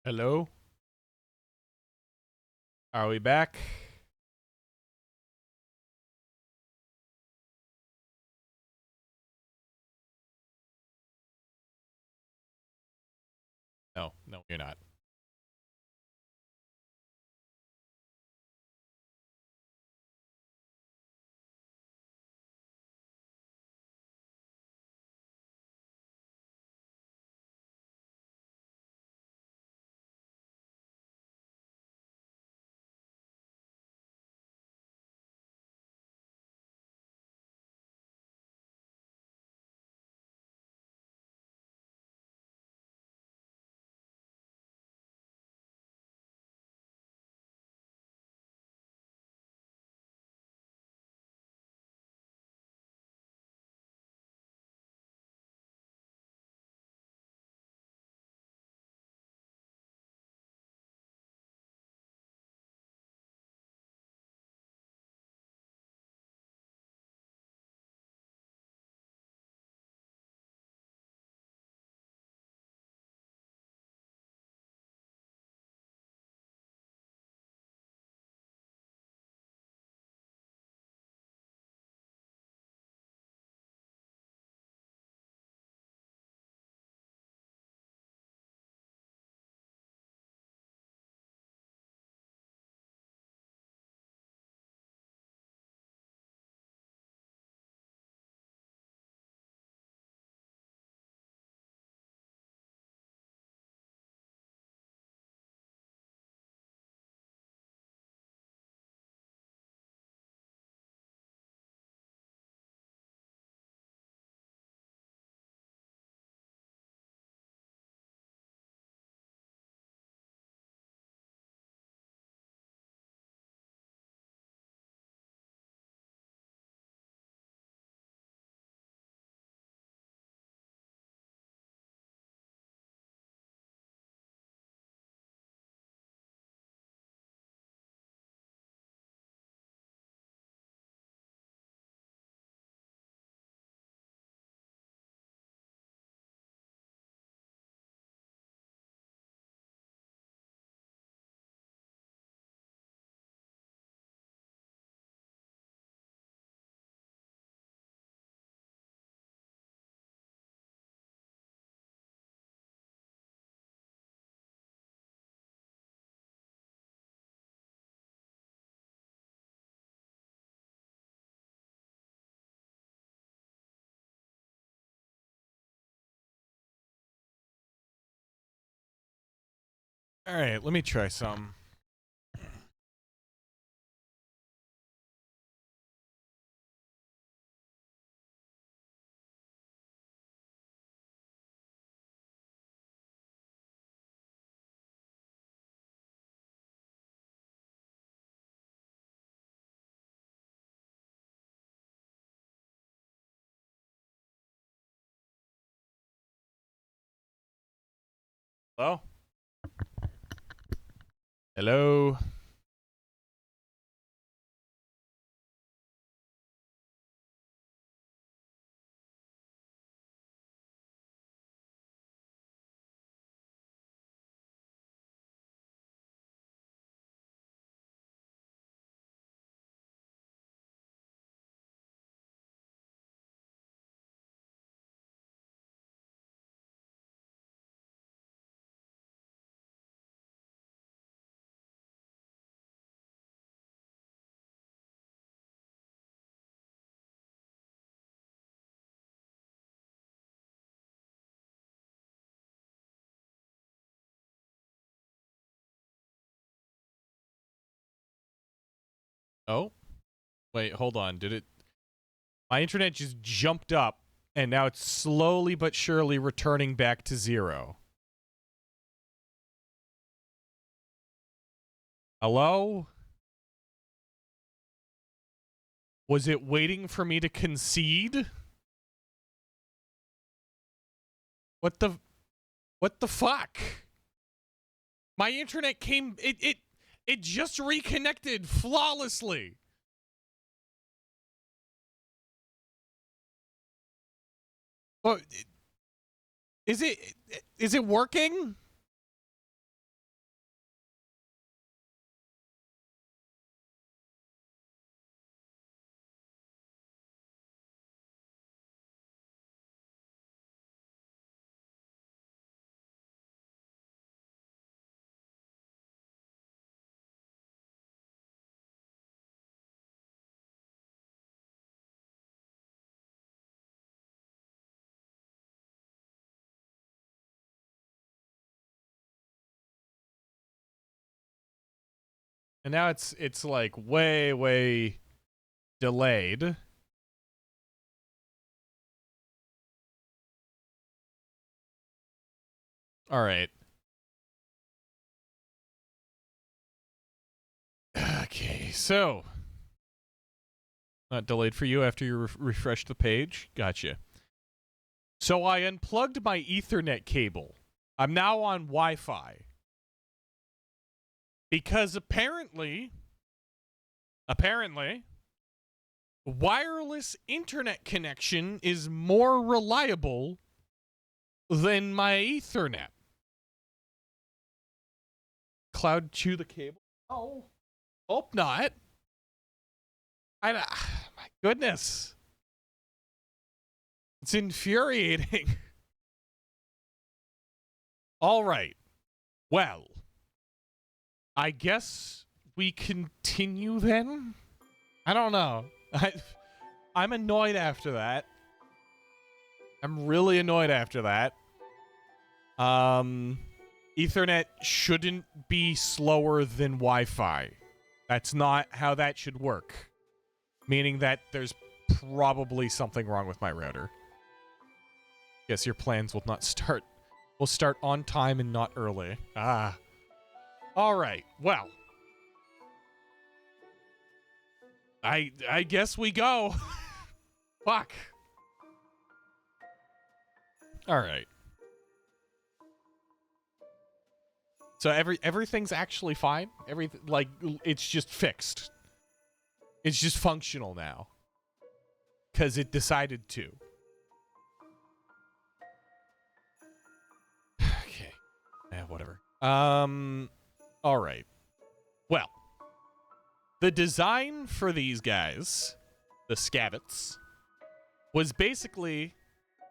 Hello? Are we back? No, no, you're not. All right, let me try some. Hello? Hello? Oh? Wait, hold on. Did it. My internet just jumped up, and now it's slowly but surely returning back to zero. Hello? Was it waiting for me to concede? What the. What the fuck? My internet came. It just reconnected flawlessly. Oh, is it working? And now it's like way delayed. All right. Okay, so not delayed for you after you refresh the page. Gotcha. So I unplugged my Ethernet cable. I'm now on Wi-Fi. Because apparently, wireless internet connection is more reliable than my Ethernet. Cloud chew the cable? Oh, hope not. My goodness. It's infuriating. All right. Well, I guess we continue then? I don't know. I'm annoyed after that. I'm really annoyed after that. Ethernet shouldn't be slower than Wi-Fi. That's not how that should work. Meaning that there's probably something wrong with my router. Guess your plans will not start. Will start on time and not early. Ah. All right. Well. I guess we go. Fuck. All right. So everything's actually fine. Everything, like, it's just fixed. It's just functional now. Cause it decided to. Okay. Whatever. All right. Well, the design for these guys, the Scavets, was basically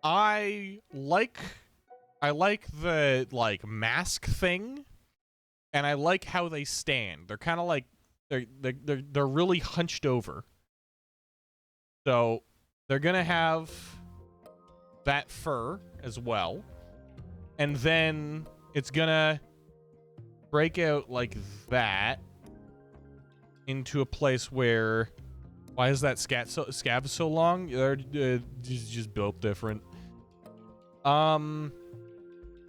I like the like mask thing, and I like how they stand. They're kind of like they're really hunched over. So they're gonna have that fur as well, and then it's gonna break out like that into a place where. Why is that scab so long? They're just built different. And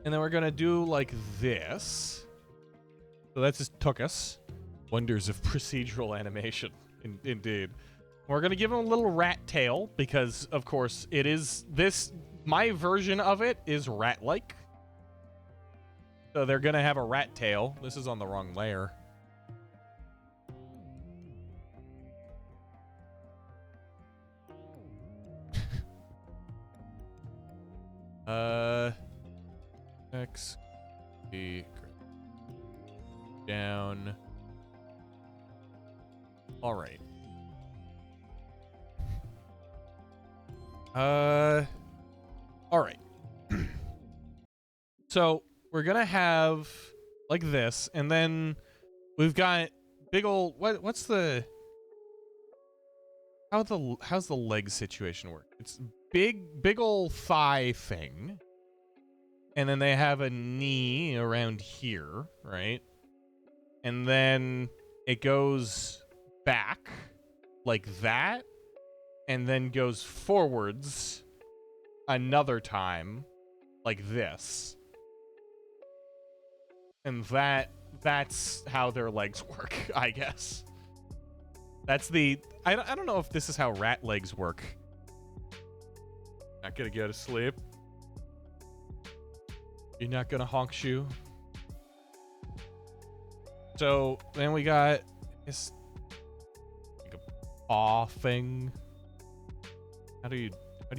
then we're gonna do like this. So that just took us. Wonders of procedural animation, indeed. We're gonna give him a little rat tail because, of course, it is this. My version of it is rat-like. So they're gonna have a rat tail. This is on the wrong layer. X, B, down. All right. All right. So we're gonna have like this, and then we've got big old. What's the? How's the leg situation work? It's big old thigh thing. And then they have a knee around here, right? And then it goes back like that, and then goes forwards another time like this. And that's how their legs work, I guess. That's the... I don't know if this is how rat legs work. Not gonna go to sleep. You're not gonna honk shoe. So then we got this like a paw thing. How do you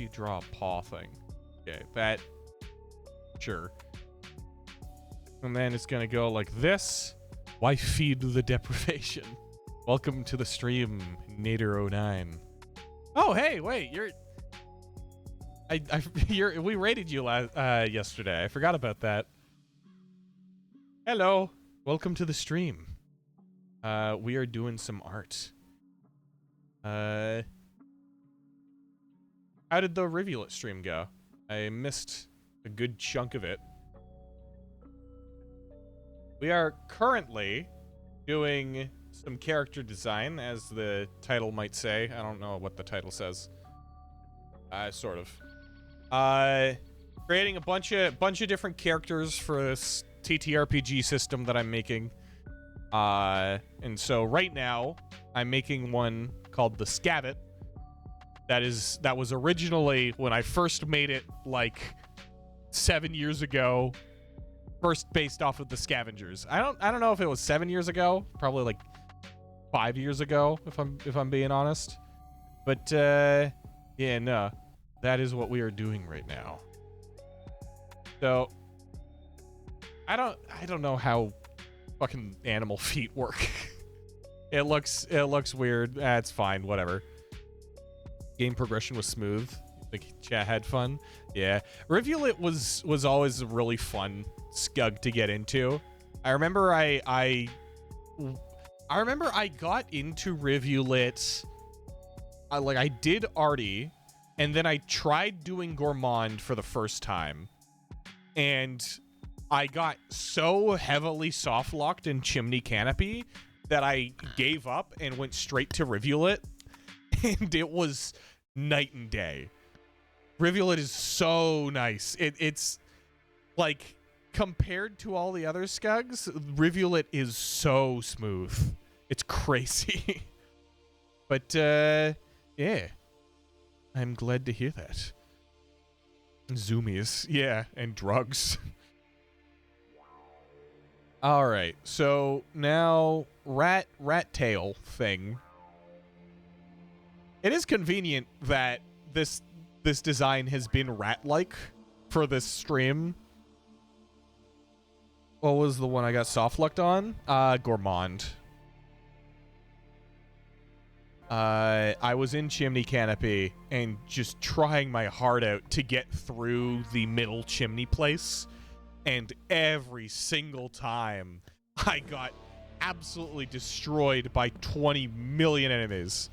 draw a paw thing? Okay, that sure. And then it's gonna go like this. Why feed the deprivation? Welcome to the stream, Nader09. Oh hey, wait, you're we rated you yesterday. I forgot about that. Hello. Welcome to the stream. We are doing some art. How did the Rivulet stream go? I missed a good chunk of it. We are currently doing some character design, as the title might say. I don't know what the title says. Sort of. Creating a bunch of different characters for this TTRPG system that I'm making. And so right now I'm making one called the Scabbit. That was originally, when I first made it like 7 years ago, first based off of the Scavengers. I don't know if it was 7 years ago, probably like 5 years ago, if I'm being honest. But yeah, no, that is what we are doing right now. So I don't know how fucking animal feet work. It looks weird. It's fine, whatever. Game progression was smooth. Like, chat had fun. Yeah, Rivulet was always a really fun scug to get into. I remember I got into Rivulet. I did Artie, and then I tried doing Gourmand for the first time, and I got so heavily soft locked in Chimney Canopy that I gave up and went straight to Rivulet, and it was night and day. Rivulet is so nice. It's like, compared to all the other scugs, Rivulet is so smooth. It's crazy. But yeah, I'm glad to hear that. Zoomies, yeah, and drugs. All right, so now rat tail thing. It is convenient that this design has been rat-like for this stream. What was the one I got soft-locked on? Gourmand. I was in Chimney Canopy and just trying my heart out to get through the middle chimney place. And every single time, I got absolutely destroyed by 20 million enemies.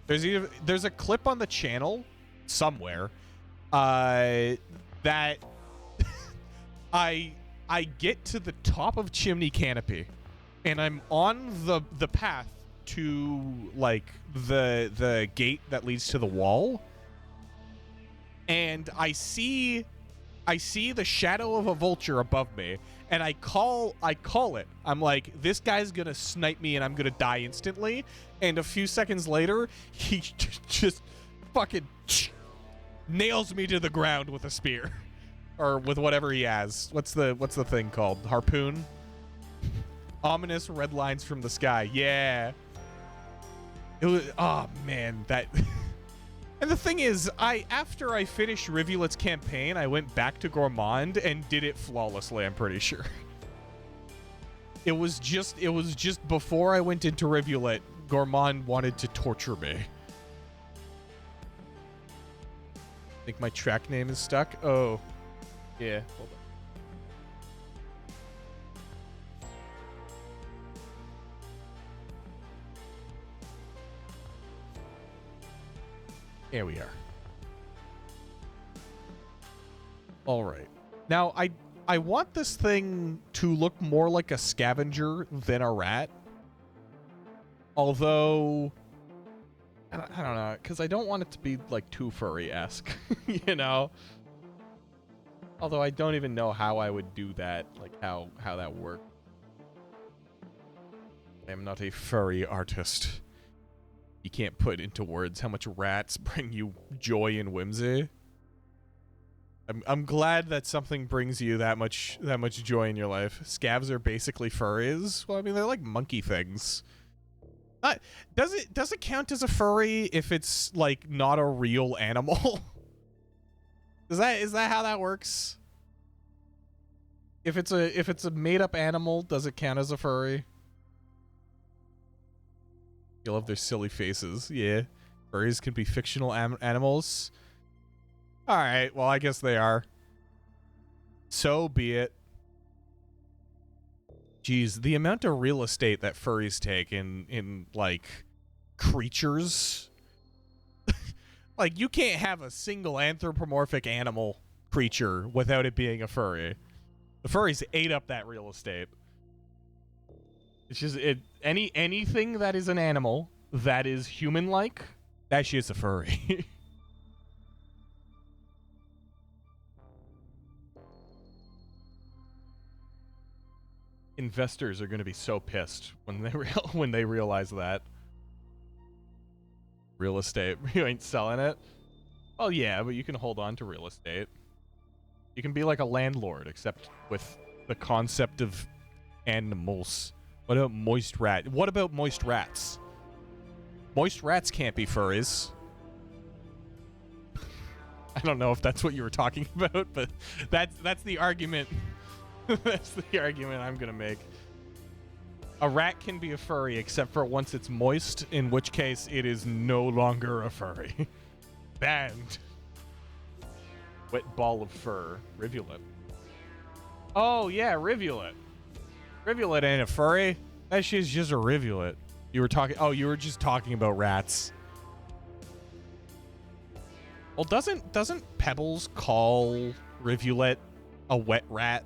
There's a clip on the channel somewhere that I get to the top of Chimney Canopy, and I'm on the path to like the gate that leads to the wall, and I see the shadow of a vulture above me, and I call it. I'm like, this guy's gonna snipe me and I'm gonna die instantly. And a few seconds later, he just fucking nails me to the ground with a spear, or with whatever he has. What's the thing called? Harpoon? Ominous red lines from the sky. Yeah. It was, oh man, that. And the thing is, after I finished Rivulet's campaign, I went back to Gourmand and did it flawlessly, I'm pretty sure. It was just before I went into Rivulet, Gourmand wanted to torture me. I think my track name is stuck. Oh. Yeah, hold on. Here we are. All right. Now, I want this thing to look more like a scavenger than a rat. Although, I don't know, because I don't want it to be, like, too furry-esque, you know? Although I don't even know how I would do that, like, how that worked. I am not a furry artist. You can't put into words how much rats bring you joy and whimsy. I'm glad that something brings you that much joy in your life. Scavs are basically furries. Well, I mean, they're like monkey things. Does it count as a furry if it's like not a real animal? Is that how that works? If it's a made up animal, does it count as a furry? You love their silly faces. Yeah. Furries can be fictional animals. Alright, well, I guess they are. So be it. Jeez, the amount of real estate that furries take in like, creatures. Like, you can't have a single anthropomorphic animal creature without it being a furry. The furries ate up that real estate. It's just anything that is an animal that is human-like, that shit's a furry. Investors are going to be so pissed when they realize that. Real estate, you ain't selling it. Oh yeah, but you can hold on to real estate. You can be like a landlord, except with the concept of animals. What about moist rat? What about moist rats? Moist rats can't be furries. I don't know if that's what you were talking about, but that's the argument. That's the argument I'm gonna make. A rat can be a furry, except for once it's moist, in which case it is no longer a furry. Banned. Wet ball of fur. Rivulet. Oh, yeah, rivulet. Rivulet ain't a furry. That shit's just a rivulet. You were talking... Oh, you were just talking about rats. Well, doesn't Pebbles call rivulet a wet rat?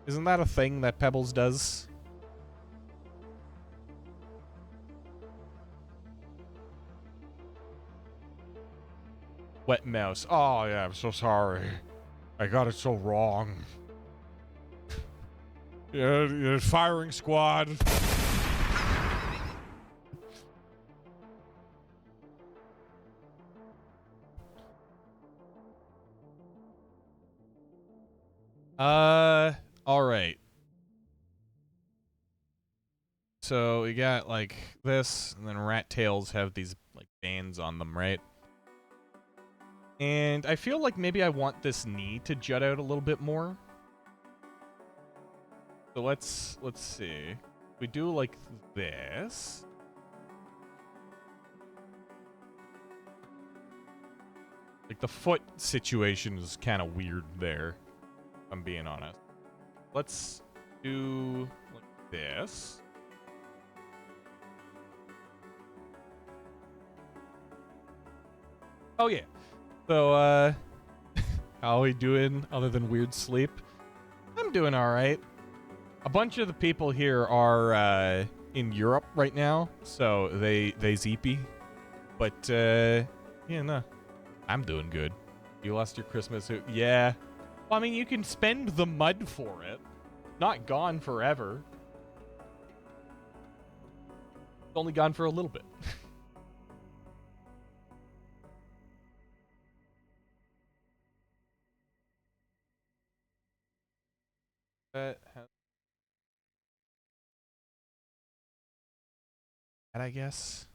Isn't that a thing that Pebbles does? Wet mouse. Oh, yeah, I'm so sorry. I got it so wrong. Yeah, firing squad. All right. So we got like this, and then rat tails have these like bands on them, right? And I feel like maybe I want this knee to jut out a little bit more. So let's see. We do like this. Like the foot situation is kind of weird there, if I'm being honest. Let's do like this. Oh yeah. So how are we doing other than weird sleep? I'm doing all right. A bunch of the people here are in Europe right now, so they zeepy. But yeah, no. I'm doing good. You lost your Christmas hoop. Yeah. Well, I mean, you can spend the mud for it. Not gone forever. It's only gone for a little bit. I guess.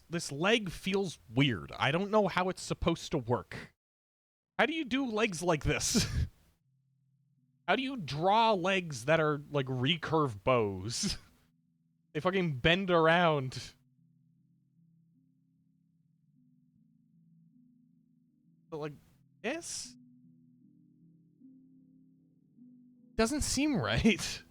This leg feels weird. I don't know how it's supposed to work. How do you do legs like this? How do you draw legs that are like recurve bows? They fucking bend around. But like this? Doesn't seem right.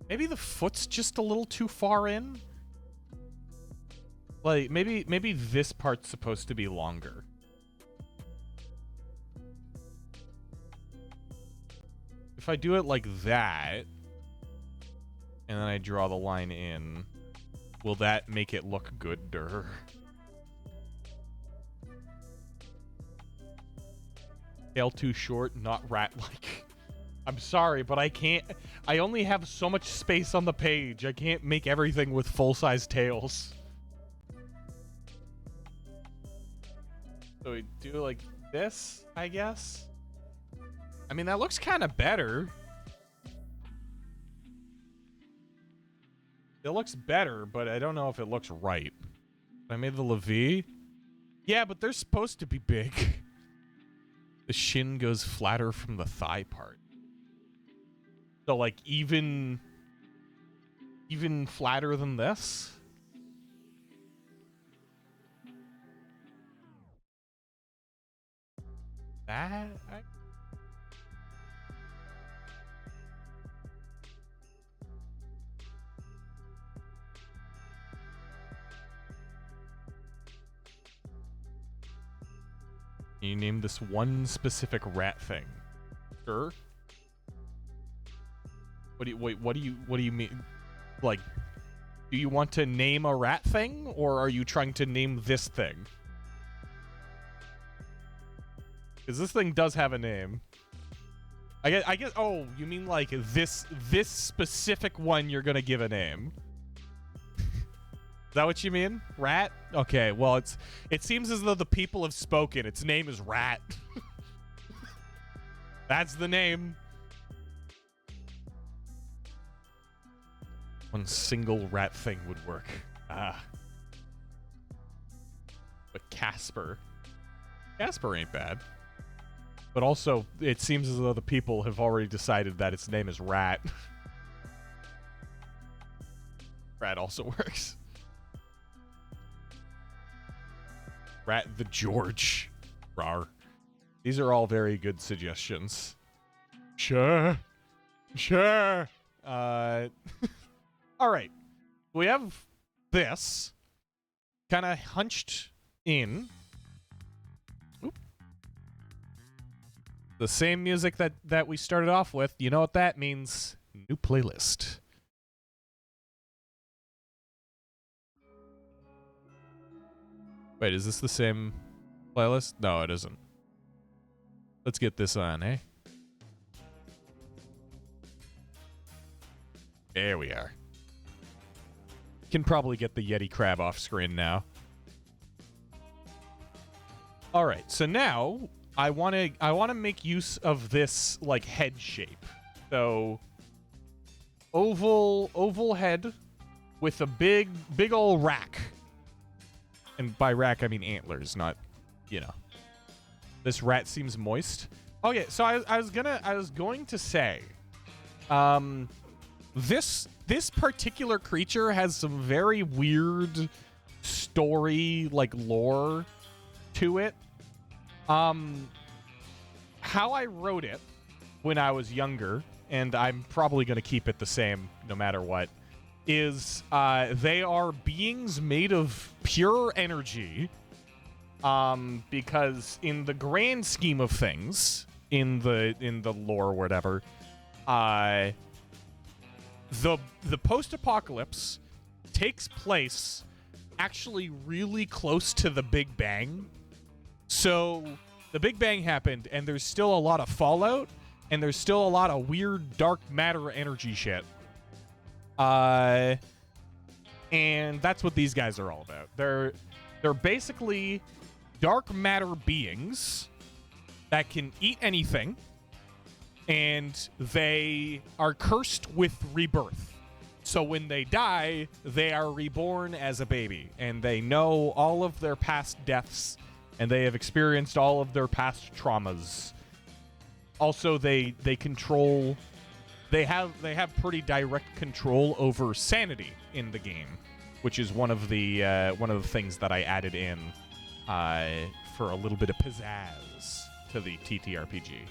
Maybe the foot's just a little too far in? Like, maybe this part's supposed to be longer. If I do it like that, and then I draw the line in, will that make it look gooder? Tail too short, not rat-like. I'm sorry, but I can't... I only have so much space on the page. I can't make everything with full-size tails. So we do like this, I guess? I mean, that looks kind of better. It looks better, but I don't know if it looks right. I made the Levi. Yeah, but they're supposed to be big. The shin goes flatter from the thigh part. So, like, even flatter than this? That? You name this one specific rat thing. Sure. What do you mean? Like, do you want to name a rat thing, or are you trying to name this thing? Because this thing does have a name. I guess. Oh, you mean like this specific one? You're gonna give a name. Is that what you mean? Rat? Okay. Well, it seems as though the people have spoken. Its name is Rat. That's the name. One single rat thing would work. Ah. But Casper ain't bad. But also, it seems as though the people have already decided that its name is Rat. Rat also works. Rat the George. Rar. These are all very good suggestions. Sure. All right. We have this kind of hunched in. Oop. The same music that we started off with. You know what that means? New playlist. Wait, is this the same playlist? No, it isn't. Let's get this on, eh? There we are. Can probably get the Yeti crab off screen now. All right, so now I want to make use of this like head shape. So oval head with a big old rack. And by rack I mean antlers, not, you know. This rat seems moist. Okay, so I was going to say this particular creature has some very weird story, like lore to it. How I wrote it when I was younger, and I'm probably going to keep it the same no matter what, is they are beings made of pure energy, because in the grand scheme of things, in the lore or whatever, the post-apocalypse takes place actually really close to the Big Bang. So the Big Bang happened, and there's still a lot of fallout, and there's still a lot of weird dark matter energy shit. And that's what these guys are all about. They're basically dark matter beings that can eat anything, and they are cursed with rebirth. So when they die, they are reborn as a baby, and they know all of their past deaths, and they have experienced all of their past traumas. Also, they control. They have pretty direct control over sanity in the game, which is one of the things that I added in for a little bit of pizzazz to the TTRPG.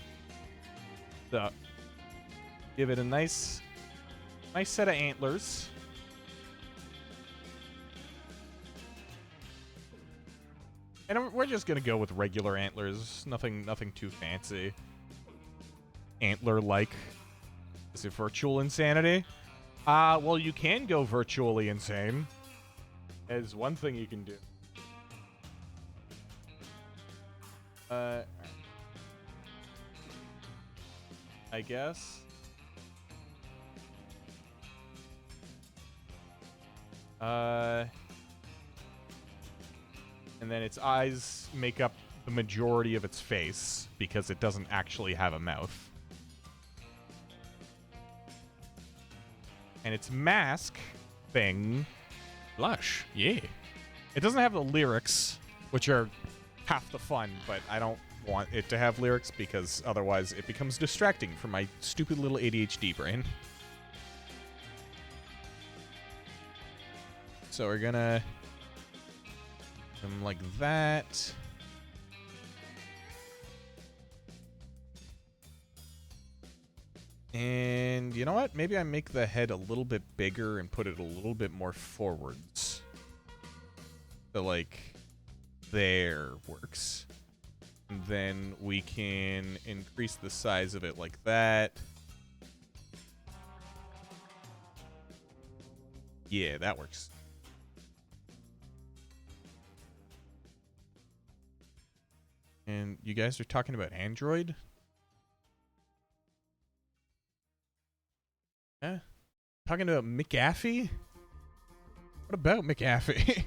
So, give it a nice set of antlers. And we're just gonna go with regular antlers. Nothing too fancy. Antler-like. Is it virtual insanity? Well, you can go virtually insane. As one thing you can do. I guess. And then its eyes make up the majority of its face because it doesn't actually have a mouth. And its mask thing, blush, yeah. It doesn't have the lyrics, which are half the fun, but I don't want it to have lyrics because otherwise it becomes distracting for my stupid little ADHD brain. So we're gonna do them like that. And you know what? Maybe I make the head a little bit bigger and put it a little bit more forwards. So like there works. And then we can increase the size of it like that. Yeah, that works. And you guys are talking about Android? Huh? Talking about McAfee? What about McAfee?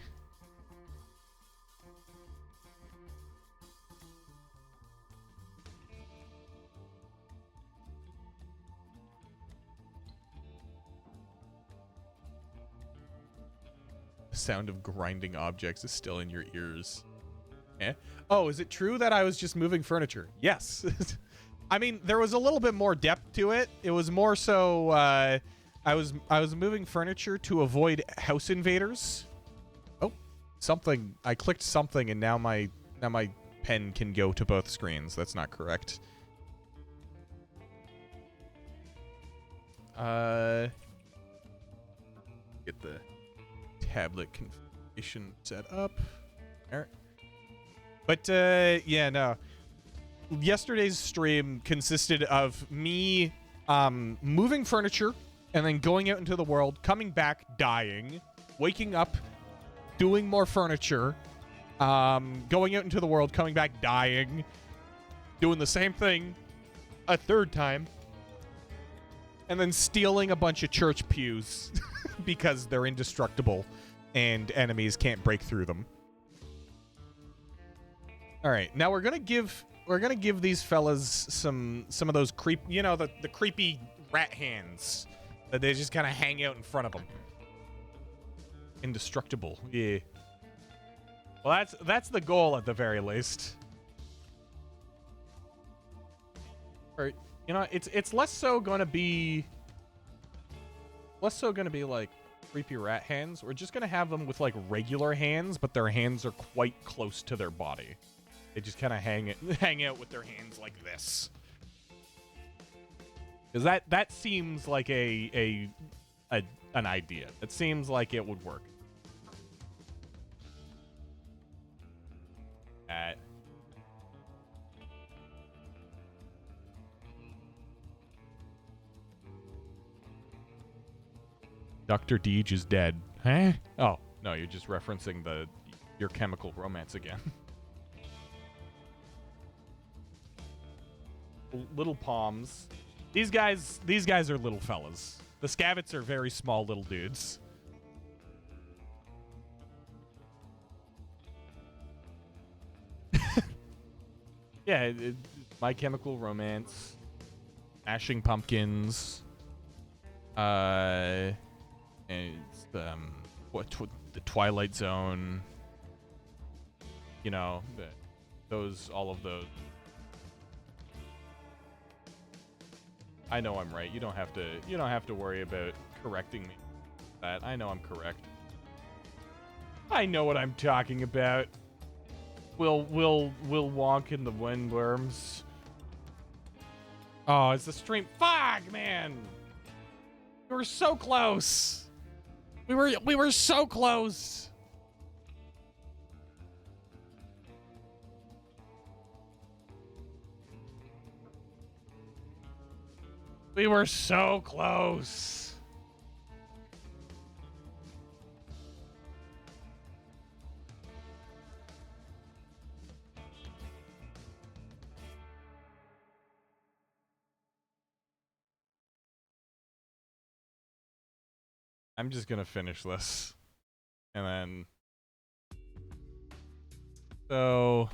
The sound of grinding objects is still in your ears. Eh? Oh, is it true that I was just moving furniture? Yes. I mean, there was a little bit more depth to it. It was more so I was moving furniture to avoid house invaders. Oh, something. I clicked something and now my pen can go to both screens. That's not correct. Get the tablet configuration set up. All right. But, yeah, no. Yesterday's stream consisted of me moving furniture and then going out into the world, coming back, dying, waking up, doing more furniture, going out into the world, coming back, dying, doing the same thing a third time, and then stealing a bunch of church pews because they're indestructible and enemies can't break through them. All right, now we're gonna give these fellas some of those the creepy rat hands that they just kind of hang out in front of them. Indestructible, yeah. Well, that's the goal at the very least. Or it's less so gonna be like creepy rat hands. We're just gonna have them with like regular hands, but their hands are quite close to their body. They just kind of hang out with their hands like this. Because that seems like an idea. It seems like it would work. Dr. Deej is dead. Huh? Oh, no, you're just referencing your chemical romance again. Little palms. These guys are little fellas. The Scavets are very small little dudes. Yeah, My Chemical Romance, Smashing Pumpkins, and it's the Twilight Zone. You know, all of those. I know I'm right. You don't have to worry about correcting me. That I know I'm correct. I know what I'm talking about. Will Wonk and the Windworms. Oh, it's the stream. Fuck, man. We were so close. We were so close. We were so close. I'm just gonna finish this. And then... So...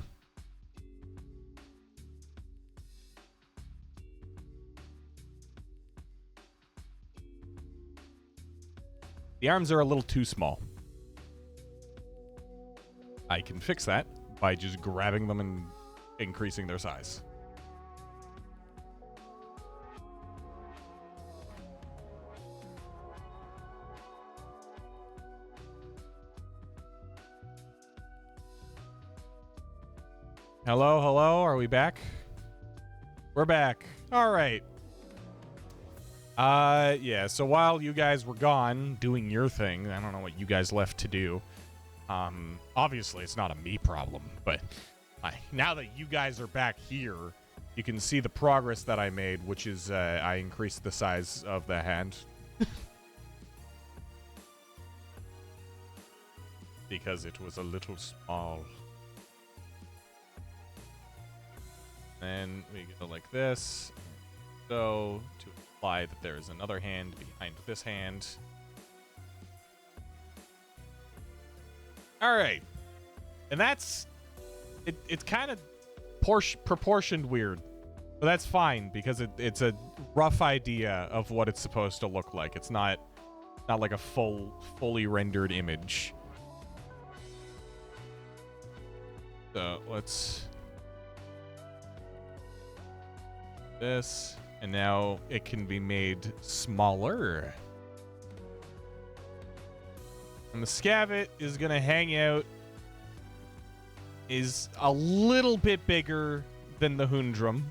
The arms are a little too small. I can fix that by just grabbing them and increasing their size. Hello, hello, are we back? We're back. All right. Yeah, so while you guys were gone doing your thing, I don't know what you guys left to do. Obviously it's not a me problem, but Now that you guys are back here, you can see the progress that I made, which is I increased the size of the hand. Because it was a little small. And we go like this. So, to imply that there is another hand behind this hand. Alright. And that's... It's kind of proportioned weird. But that's fine, because it's a rough idea of what it's supposed to look like. It's not like a fully rendered image. So let's this, and now it can be made smaller. And the scabbit is gonna hang out, is a little bit bigger than the Hundrum.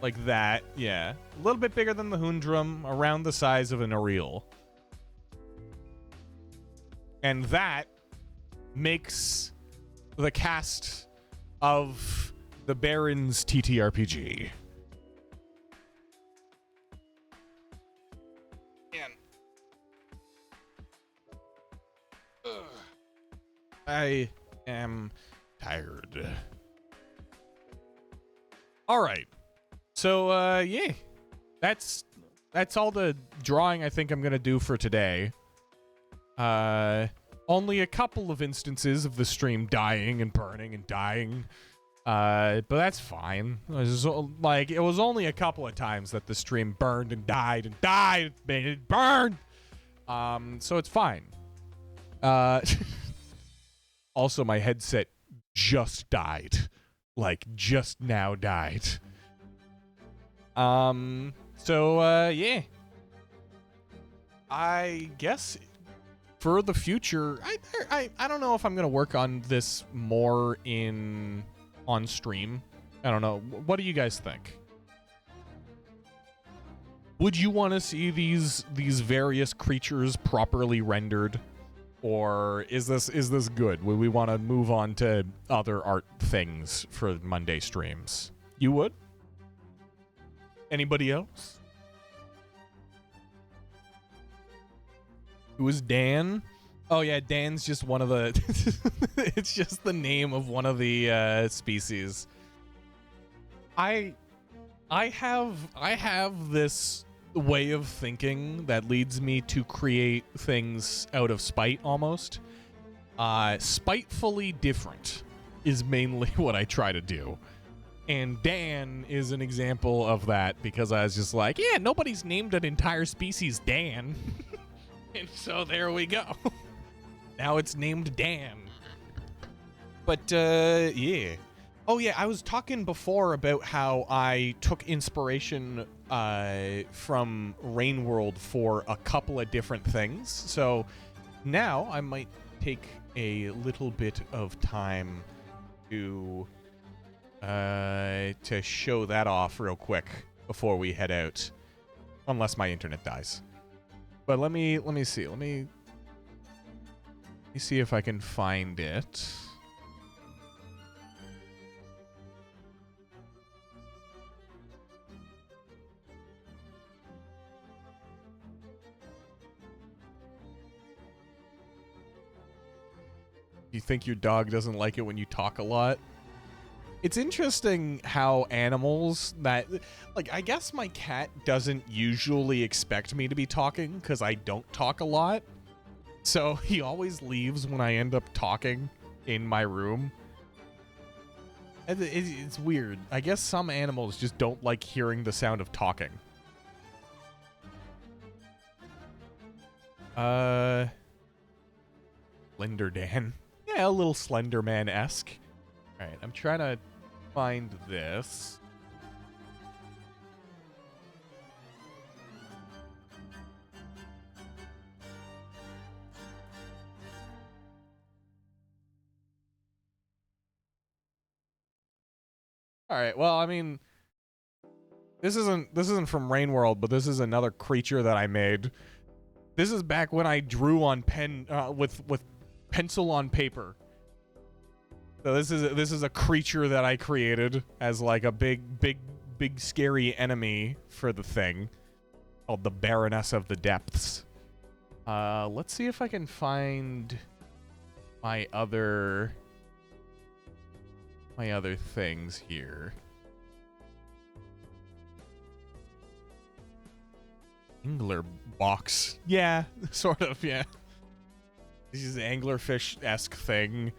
Like that, yeah. A little bit bigger than the Hundrum, around the size of an Ariel. And that makes the cast of the Baron's TTRPG. Man. I am tired. All right. So, yeah. That's all the drawing I think I'm going to do for today. Only a couple of instances of the stream dying and burning and dying. But that's fine. It was only a couple of times that the stream burned and died and died and it burned. So it's fine. Also, my headset just died. Like, just now died. Yeah. I guess... For the future, I don't know if I'm gonna work on this more on stream. I don't know. What do you guys think? Would you want to see these various creatures properly rendered, or is this good? Would we want to move on to other art things for Monday streams? You would? Anybody else? Who is Dan? Oh yeah, Dan's just one of the... It's just the name of one of the species. I have this way of thinking that leads me to create things out of spite almost. Spitefully different is mainly what I try to do. And Dan is an example of that because I was just like, yeah, nobody's named an entire species Dan. And so there we go. Now it's named Dan. But, yeah. Oh, yeah, I was talking before about how I took inspiration from Rain World for a couple of different things. So now I might take a little bit of time to show that off real quick before we head out. Unless my internet dies. But let me see. Let me see if I can find it. You think your dog doesn't like it when you talk a lot? It's interesting how animals that... Like, I guess my cat doesn't usually expect me to be talking because I don't talk a lot. So he always leaves when I end up talking in my room. And it's weird. I guess some animals just don't like hearing the sound of talking. Slender Dan. Yeah, a little Slender Man-esque. Alright, I'm trying to find this. Alright, well, I mean, this isn't from Rain World, but this is another creature that I made. This is back when I drew on pen with pencil on paper. So this is a creature that I created as like a big scary enemy for the thing, called the Baroness of the Depths. Let's see if I can find my other things here. Angler box. Yeah, sort of, yeah. This is an anglerfish-esque thing.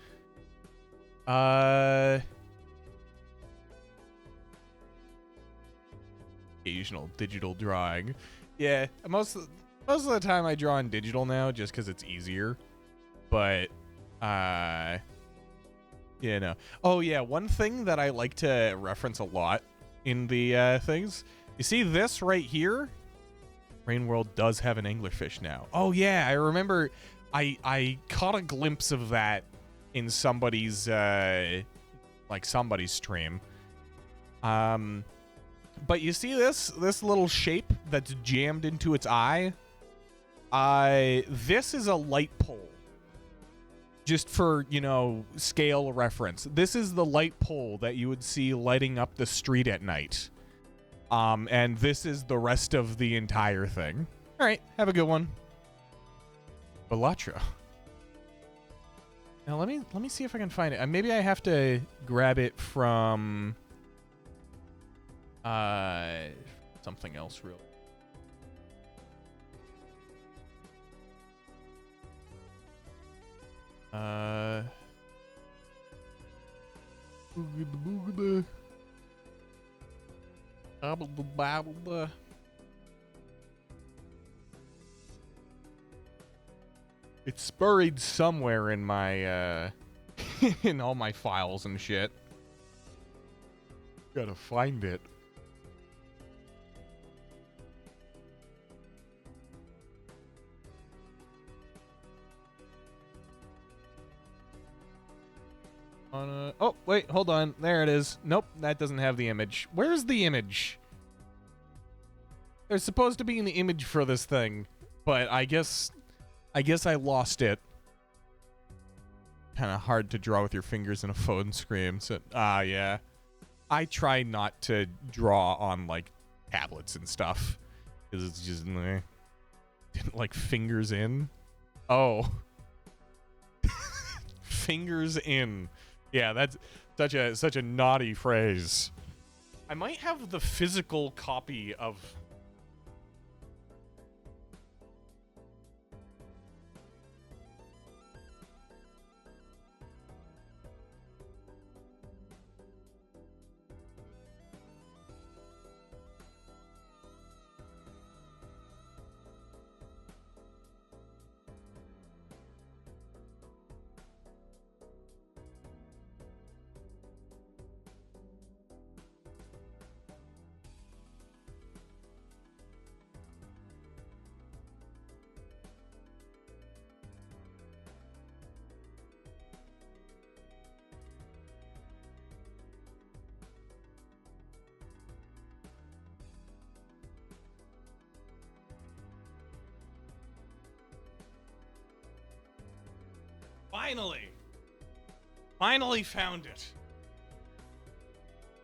Occasional digital drawing. Yeah, most of the time I draw in digital now just because it's easier. But, you know. Oh, yeah, one thing that I like to reference a lot in the things. You see this right here? Rain World does have an anglerfish now. Oh, yeah, I remember I caught a glimpse of that in somebody's, somebody's stream. But you see this little shape that's jammed into its eye? This is a light pole. Just for, you know, scale reference. This is the light pole that you would see lighting up the street at night. And this is the rest of the entire thing. All right, have a good one. Balatro. Now let me see if I can find it. Maybe I have to grab it from something else real. It's buried somewhere in my in all my files and shit. Gotta find it. Oh, wait, hold on. There it is. Nope, that doesn't have the image. Where's the image? There's supposed to be an image for this thing, but I guess I lost it. Kind of hard to draw with your fingers in a phone screen. So, yeah. I try not to draw on, like, tablets and stuff. Because it's just, like, fingers in. Oh. Fingers in. Yeah, that's such a naughty phrase. I might have the physical copy of... Finally found it.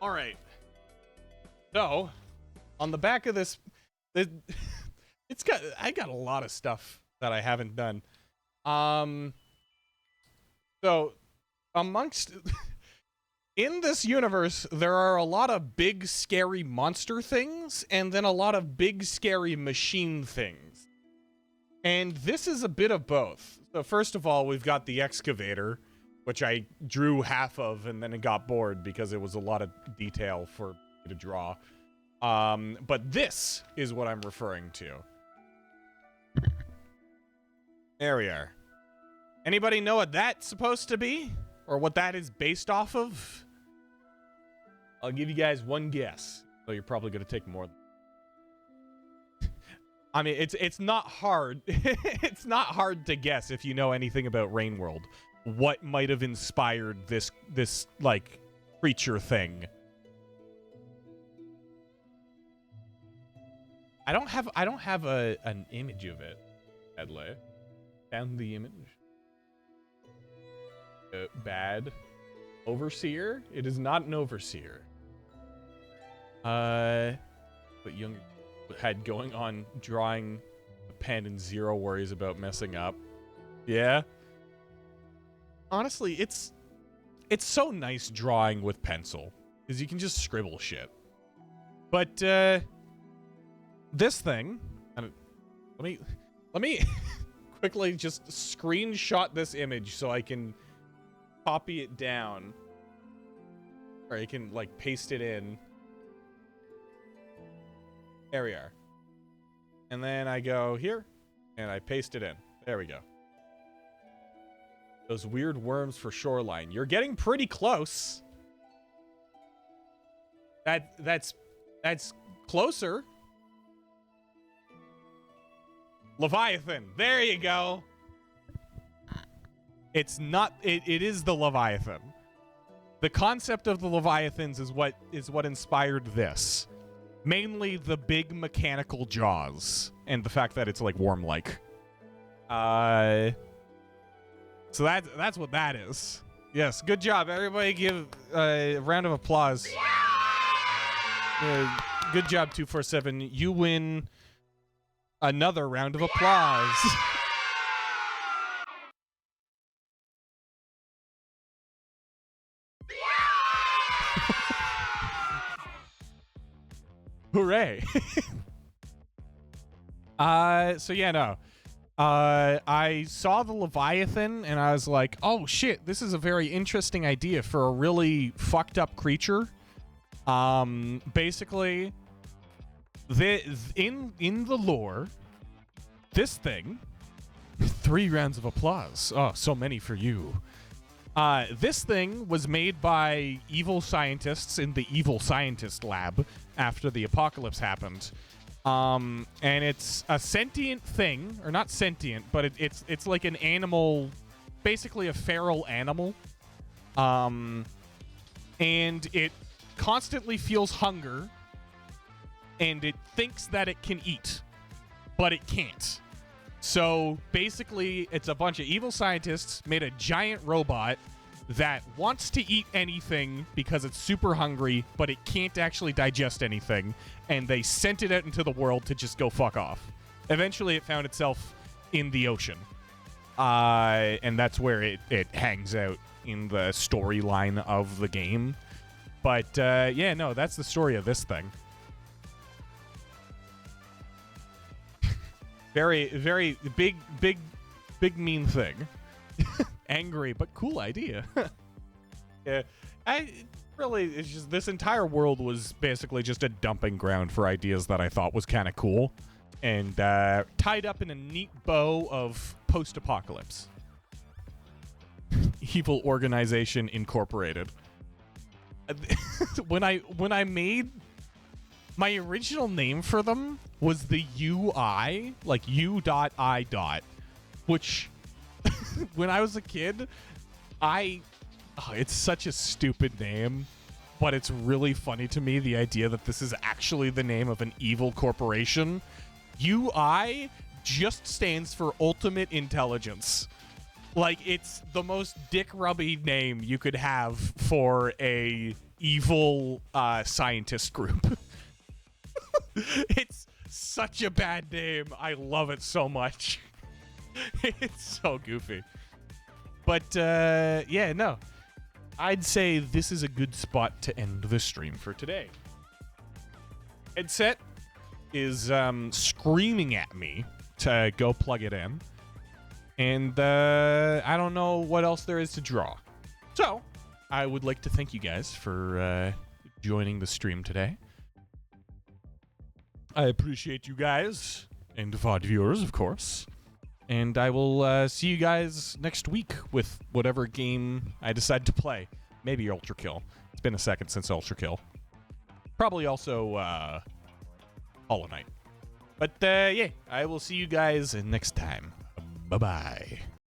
All right. So, on the back of this, I got a lot of stuff that I haven't done. So, amongst in this universe, there are a lot of big scary monster things, and then a lot of big scary machine things. And this is a bit of both. So first of all, we've got the excavator, which I drew half of and then it got bored because it was a lot of detail for me to draw. But this is what I'm referring to. There we are. Anybody know what that's supposed to be? Or what that is based off of? I'll give you guys one guess. So you're probably going to take more than... I mean, it's not hard. It's not hard to guess if you know anything about Rain World. What might have inspired this like creature thing? I don't have an image of it. Sadly, found the image. Bad. Overseer? It is not an overseer. What Young had going on drawing a pen and zero worries about messing up. Yeah. Honestly, it's so nice drawing with pencil because you can just scribble shit. But this thing, let me quickly just screenshot this image so I can copy it down, or I can like paste it in. There we are. And then I go here and I paste it in. There we go. Those weird worms for shoreline. You're getting pretty close. That's closer. Leviathan. There you go. It's not it is the Leviathan. The concept of the Leviathans is what inspired this. Mainly the big mechanical jaws and the fact that it's like worm-like. So that's what that is. Yes, good job. Everybody give a round of applause. Good job, 247. You win another round of applause. Hooray. So yeah, no. I saw the Leviathan and I was like, oh shit, this is a very interesting idea for a really fucked up creature. Basically, in the lore, this thing, 3 rounds of applause. Oh, so many for you. This thing was made by evil scientists in the evil scientist lab after the apocalypse happened. And it's a sentient thing, or not sentient, but it's like an animal, basically a feral animal. And it constantly feels hunger, and it thinks that it can eat, but it can't. So basically, it's a bunch of evil scientists made a giant robot that wants to eat anything because it's super hungry, but it can't actually digest anything, and they sent it out into the world to just go fuck off. Eventually, it found itself in the ocean, and that's where it hangs out in the storyline of the game. But yeah, no, that's the story of this thing. Very, very big mean thing. Angry, but cool idea. Yeah, it's just, this entire world was basically just a dumping ground for ideas that I thought was kind of cool, and tied up in a neat bow of post-apocalypse. Evil Organization Incorporated. When I made my original name for them was the UI, like U.I. which when I was a kid, it's such a stupid name, but it's really funny to me, the idea that this is actually the name of an evil corporation. UI just stands for Ultimate Intelligence. Like, it's the most dick-rubby name you could have for a evil scientist group. It's such a bad name. I love it so much. It's so goofy. But, yeah, no. I'd say this is a good spot to end the stream for today. Headset is screaming at me to go plug it in. And I don't know what else there is to draw. So, I would like to thank you guys for joining the stream today. I appreciate you guys, and VOD viewers, of course. And I will see you guys next week with whatever game I decide to play. Maybe Ultra Kill. It's been a second since Ultra Kill. Probably also Hollow Knight. But yeah, I will see you guys next time. Bye-bye.